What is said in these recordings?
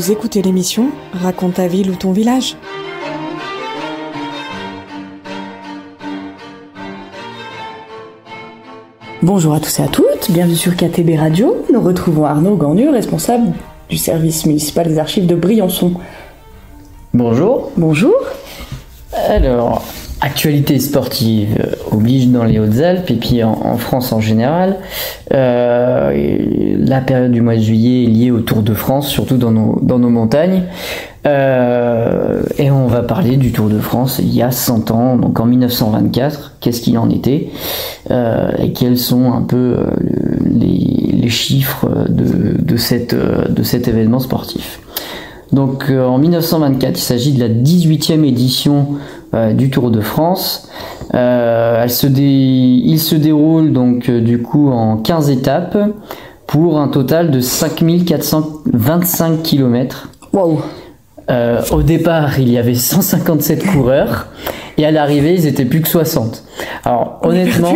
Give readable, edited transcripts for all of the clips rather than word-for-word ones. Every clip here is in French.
Vous écoutez l'émission Raconte ta ville ou ton village. Bonjour à tous et à toutes, bienvenue sur KTB Radio. Nous retrouvons Arnaud Gandu, responsable du service municipal des archives de Briançon. Bonjour. Bonjour. Alors, actualité sportive oblige dans les Hautes-Alpes et puis en France en général. La période du mois de juillet est liée au Tour de France, surtout dans nos montagnes. Et on va parler du Tour de France il y a 100 ans, donc en 1924. Qu'est-ce qu'il en était et quels sont un peu les chiffres de cet événement sportif. Donc en 1924, il s'agit de la 18e édition du Tour de France. Il se déroule donc du coup en 15 étapes pour un total de 5425 km. Waouh. Au départ, il y avait 157 coureurs et à l'arrivée, ils étaient plus que 60. Alors honnêtement,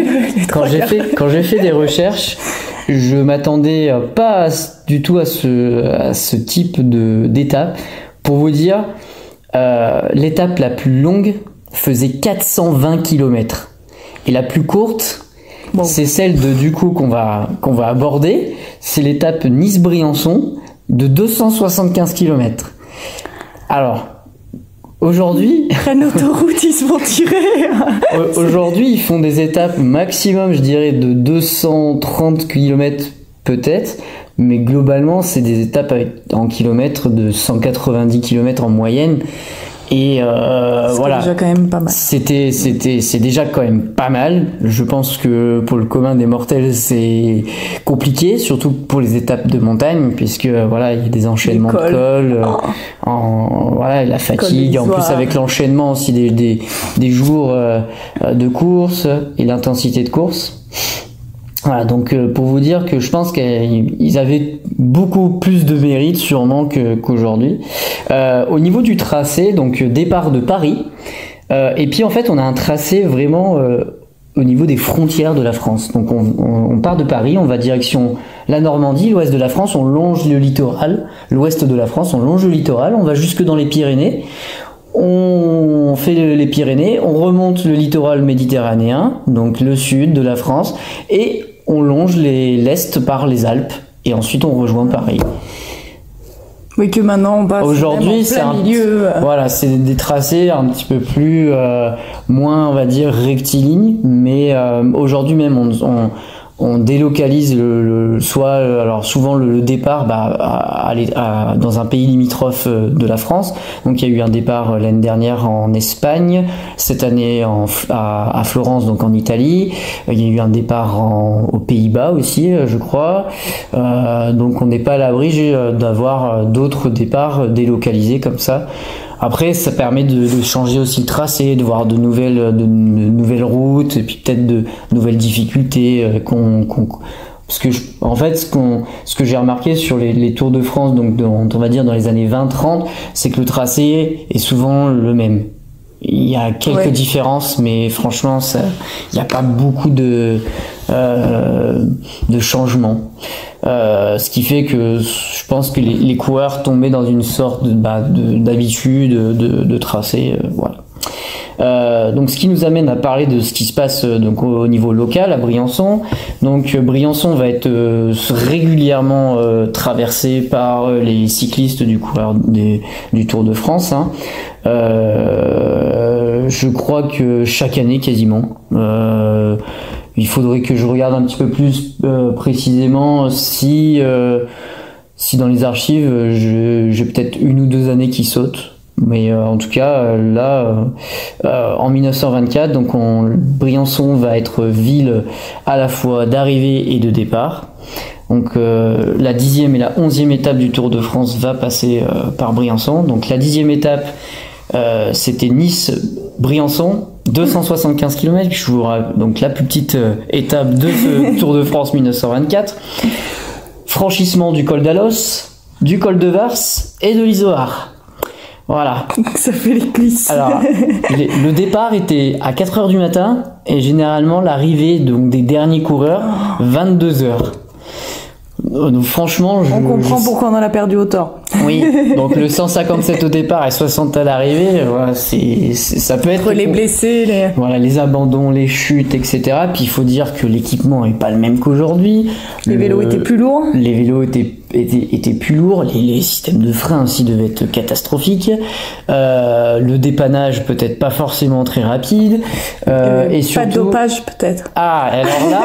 quand j'ai fait des recherches, je m'attendais pas du tout à ce type d'étape. Pour vous dire, l'étape la plus longue faisait 420 km et la plus courte, c'est celle qu'on va aborder. C'est l'étape Nice-Briançon de 275 km. Alors, aujourd'hui... Prennent l'autoroute, ils se vont tirer. Aujourd'hui, ils font des étapes maximum, je dirais, de 230 km peut-être. Mais globalement, c'est des étapes en kilomètres de 190 km en moyenne. Et voilà, déjà quand même pas mal. C'est déjà quand même pas mal. Je pense que pour le commun des mortels, c'est compliqué, surtout pour les étapes de montagne, puisque voilà, il y a des enchaînements de cols, voilà, la fatigue, en plus avec l'enchaînement aussi des jours de course et l'intensité de course. Voilà, donc pour vous dire que je pense qu'ils avaient beaucoup plus de mérite sûrement qu'aujourd'hui. Au niveau du tracé, donc départ de Paris, et puis en fait on a un tracé vraiment au niveau des frontières de la France. Donc on part de Paris, on va direction la Normandie, l'ouest de la France, on longe le littoral, l'ouest de la France, on longe le littoral, on va jusque dans les Pyrénées. On fait les Pyrénées, on remonte le littoral méditerranéen, donc le sud de la France, et on longe l'est par les Alpes, et ensuite on rejoint Paris. Oui, que maintenant on passe aujourd'hui, c'est un milieu. Voilà, c'est des tracés un petit peu plus moins, on va dire, rectilignes, mais aujourd'hui même on délocalise alors souvent le départ dans un pays limitrophe de la France. Donc il y a eu un départ l'année dernière en Espagne, cette année à Florence, donc en Italie. Il y a eu un départ aux Pays-Bas aussi, je crois. Donc on n'est pas à l'abri d'avoir d'autres départs délocalisés comme ça. Après, ça permet de changer aussi le tracé, de voir de nouvelles routes, et puis peut-être de nouvelles difficultés parce que en fait, ce que j'ai remarqué sur les Tours de France, donc on va dire dans les années 20-30, c'est que le tracé est souvent le même. Il y a quelques différences, mais franchement, il n'y a pas beaucoup de changements. Ce qui fait que je pense que les coureurs tombaient dans une sorte d'habitude de tracé, voilà. Donc ce qui nous amène à parler de ce qui se passe donc au niveau local à Briançon. Donc Briançon va être régulièrement traversé par les cyclistes du Tour de France, hein. Je crois que chaque année quasiment. Il faudrait que je regarde un petit peu plus précisément si dans les archives j'ai peut-être 1 ou 2 années qui sautent. Mais en tout cas là en 1924, donc Briançon va être ville à la fois d'arrivée et de départ. Donc la 10e et la 11e étape du Tour de France va passer par Briançon. Donc la 10e étape, c'était Nice-Briançon, 275 km. Donc la plus petite étape de ce Tour de France 1924. Franchissement du col d'Alos, du col de Vars et de l'Izoard. Voilà. Ça fait les glisses. Alors, le départ était à 4h du matin et généralement l'arrivée donc des derniers coureurs 22h. Donc franchement, on comprend pourquoi on en a perdu autant. Oui, donc le 157 au départ et 60 à l'arrivée, voilà, ça peut être... Entre les blessés, Voilà, les abandons, les chutes, etc. Puis il faut dire que l'équipement n'est pas le même qu'aujourd'hui. Les vélos étaient plus lourds. Les vélos étaient plus lourds, les systèmes de frein aussi devaient être catastrophiques. Le dépannage peut-être pas forcément très rapide. Et surtout... Pas de dopage peut-être. Ah, alors là,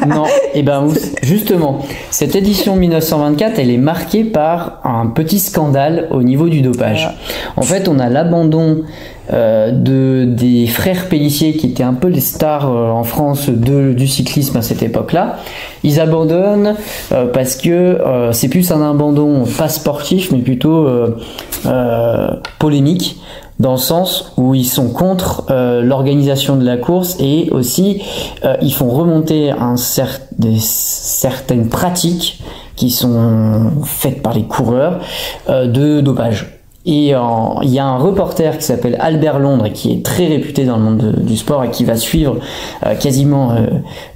non. Et ben justement, cette édition 1924, elle est marquée par un petit scandale au niveau du dopage. En fait, on a l'abandon des frères Pélissier qui étaient un peu les stars en France du cyclisme à cette époque-là. Ils abandonnent parce que c'est plus un abandon pas sportif mais plutôt polémique, dans le sens où ils sont contre l'organisation de la course et aussi ils font remonter certaines pratiques qui sont faites par les coureurs de dopage. Et il y a un reporter qui s'appelle Albert Londres qui est très réputé dans le monde du sport et qui va suivre quasiment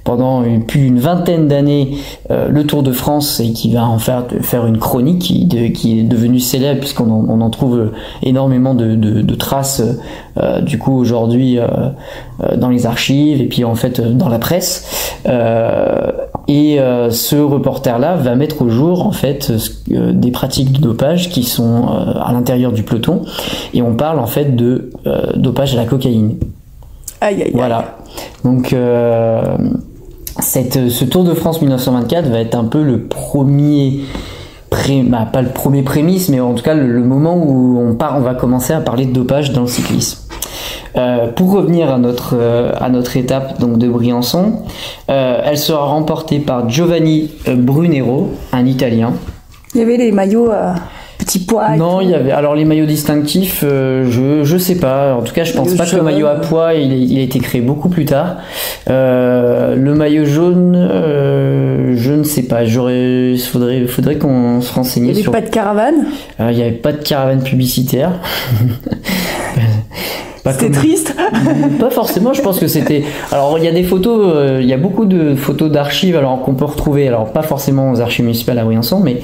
pendant plus d'une vingtaine d'années le Tour de France et qui va en faire une chronique qui est devenue célèbre puisqu'on en trouve énormément de traces du coup aujourd'hui dans les archives et puis en fait dans la presse. Ce reporter-là va mettre au jour en fait des pratiques de dopage qui sont à l'intérieur du peloton et on parle en fait de dopage à la cocaïne. Aïe, aïe, voilà. Donc ce Tour de France 1924 va être un peu le premier pas le premier prémisse, mais en tout cas le moment où on va commencer à parler de dopage dans le cyclisme. Pour revenir à notre étape donc de Briançon, elle sera remportée par Giovanni Brunero, un Italien. Il y avait les maillots petits pois. Non, il y avait alors les maillots distinctifs, je sais pas. En tout cas, je pense pas que le maillot à pois il a été créé beaucoup plus tard. Le maillot jaune, je ne sais pas. Faudrait qu'on se renseigne. Il n'y avait pas de caravane. Il n'y avait pas de caravane publicitaire. C'était triste. Pas forcément, je pense que c'était... Alors il y a des photos, il y a beaucoup de photos d'archives alors qu'on peut retrouver, alors pas forcément aux archives municipales à Briançon, mais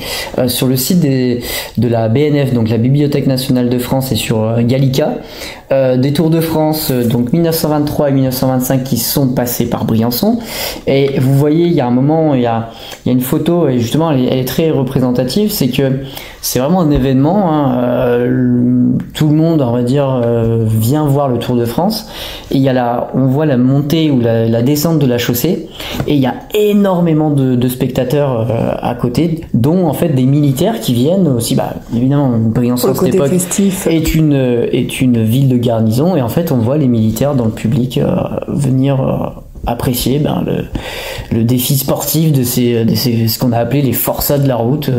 sur le site de la BNF, donc la Bibliothèque nationale de France, et sur Gallica, des Tours de France, donc 1923 et 1925 qui sont passés par Briançon. Et vous voyez, il y a un moment, il y a une photo, et justement elle est très représentative, c'est que c'est vraiment un événement, hein, tout le monde, on va dire, vient voir le Tour de France, et on voit la montée ou la descente de la chaussée, et il y a énormément de spectateurs à côté, dont en fait des militaires qui viennent aussi, évidemment Briançon à cette époque est une ville de garnison, et en fait on voit les militaires dans le public venir apprécier le défi sportif de ce qu'on a appelé les forçats de la route.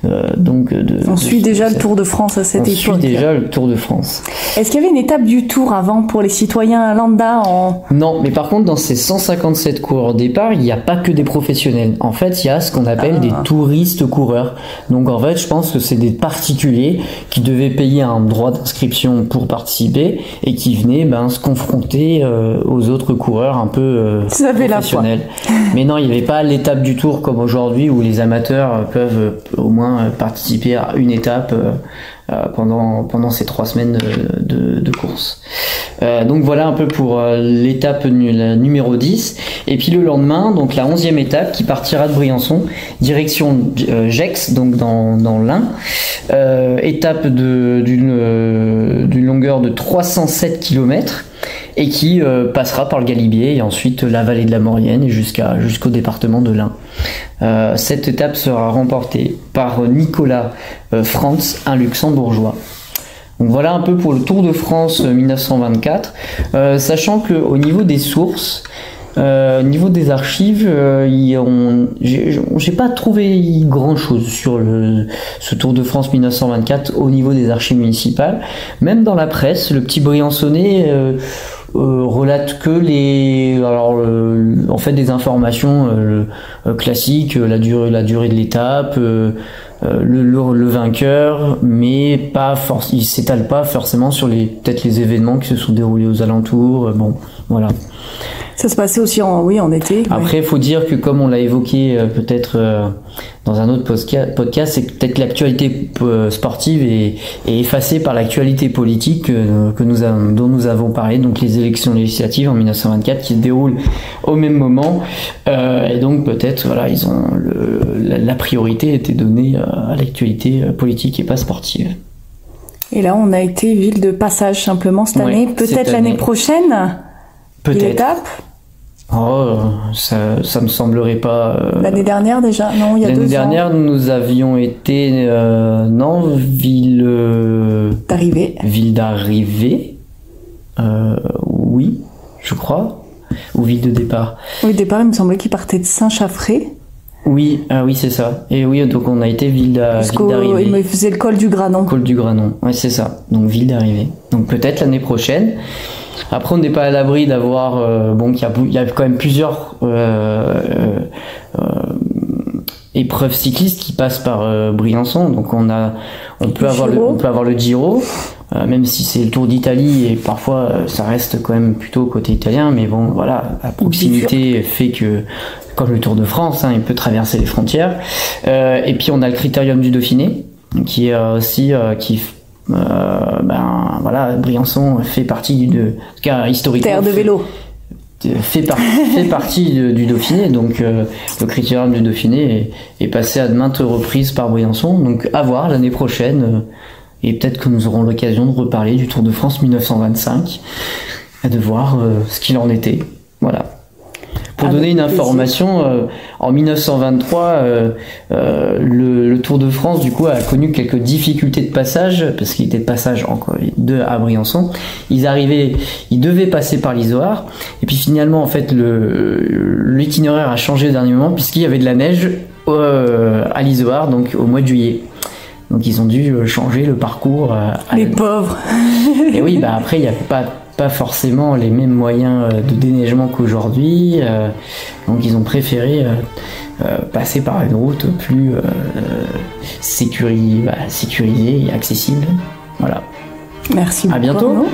On suit déjà le Tour de France à cette époque. On suit déjà le Tour de France. Est-ce qu'il y avait une étape du Tour avant pour les citoyens lambda Non, mais par contre dans ces 157 coureurs au départ, il n'y a pas que des professionnels. En fait, il y a ce qu'on appelle des touristes coureurs. Donc en fait, je pense que c'est des particuliers qui devaient payer un droit d'inscription pour participer et qui venaient se confronter aux autres coureurs un peu professionnels. Mais non, il n'y avait pas l'étape du Tour comme aujourd'hui où les amateurs peuvent au moins participer à une étape pendant ces 3 semaines de course. Donc voilà un peu pour l'étape numéro 10. Et puis le lendemain, donc la 11e étape qui partira de Briançon, direction Gex, donc dans l'Ain. Étape d'une longueur de 307 km et qui passera par le Galibier et ensuite la vallée de la Maurienne et jusqu'au département de l'Ain. Cette étape sera remportée par Nicolas Frantz, un luxembourgeois. Donc voilà un peu pour le Tour de France 1924, sachant qu'au niveau des sources, au niveau des archives, j'ai pas trouvé grand chose sur ce Tour de France 1924 au niveau des archives municipales. Même dans la presse, le petit Briançonnais relate que en fait des informations classiques, la durée de l'étape, le vainqueur, mais il s'étale pas forcément sur peut-être les événements qui se sont déroulés aux alentours. Voilà. Ça se passait aussi en été. Après, il faut dire que comme on l'a évoqué peut-être dans un autre podcast, c'est que peut-être l'actualité sportive est effacée par l'actualité politique dont nous avons parlé, donc les élections législatives en 1924 qui se déroulent au même moment. Et donc peut-être ils ont la priorité était donnée à l'actualité politique et pas sportive. Et là, on a été ville de passage simplement cette année. Peut-être l'année prochaine. Peut-être. L'étape. Oh, ça me semblerait pas. L'année dernière déjà, non, il y a 2 ans. L'année dernière, nous avions été ville d'arrivée. Ville d'arrivée. Oui, je crois. Ou ville de départ. Oui, départ, il me semblait qu'il partait de Saint-Chaffré. Oui, oui, c'est ça. Et oui, donc on a été ville d'arrivée. Il me faisait le col du Granon. Col du Granon, ouais, c'est ça. Donc ville d'arrivée. Donc peut-être l'année prochaine. Après, on n'est pas à l'abri d'avoir il y a quand même plusieurs épreuves cyclistes qui passent par Briançon. Donc on peut avoir le Giro, même si c'est le Tour d'Italie et parfois ça reste quand même plutôt côté italien. Mais bon, voilà, la proximité fait que, comme le Tour de France, il peut traverser les frontières. Et puis on a le Critérium du Dauphiné, qui est aussi Briançon fait partie historiquement terre de vélo. Fait partie du Dauphiné, donc le Critérium du Dauphiné est passé à de maintes reprises par Briançon, donc à voir l'année prochaine, et peut-être que nous aurons l'occasion de reparler du Tour de France 1925 et de voir ce qu'il en était. Voilà. Pour donner une information, en 1923, le Tour de France du coup a connu quelques difficultés de passage parce qu'il était de passage à Briançon. Ils devaient passer par l'Izoard et puis finalement en fait l'itinéraire a changé au dernier moment puisqu'il y avait de la neige à l'Izoard donc au mois de juillet. Donc ils ont dû changer le parcours. Les pauvres. Et oui, après il n'y a pas forcément les mêmes moyens de déneigement qu'aujourd'hui, donc ils ont préféré passer par une route plus sécurisée et accessible. Voilà. Merci beaucoup. À bientôt.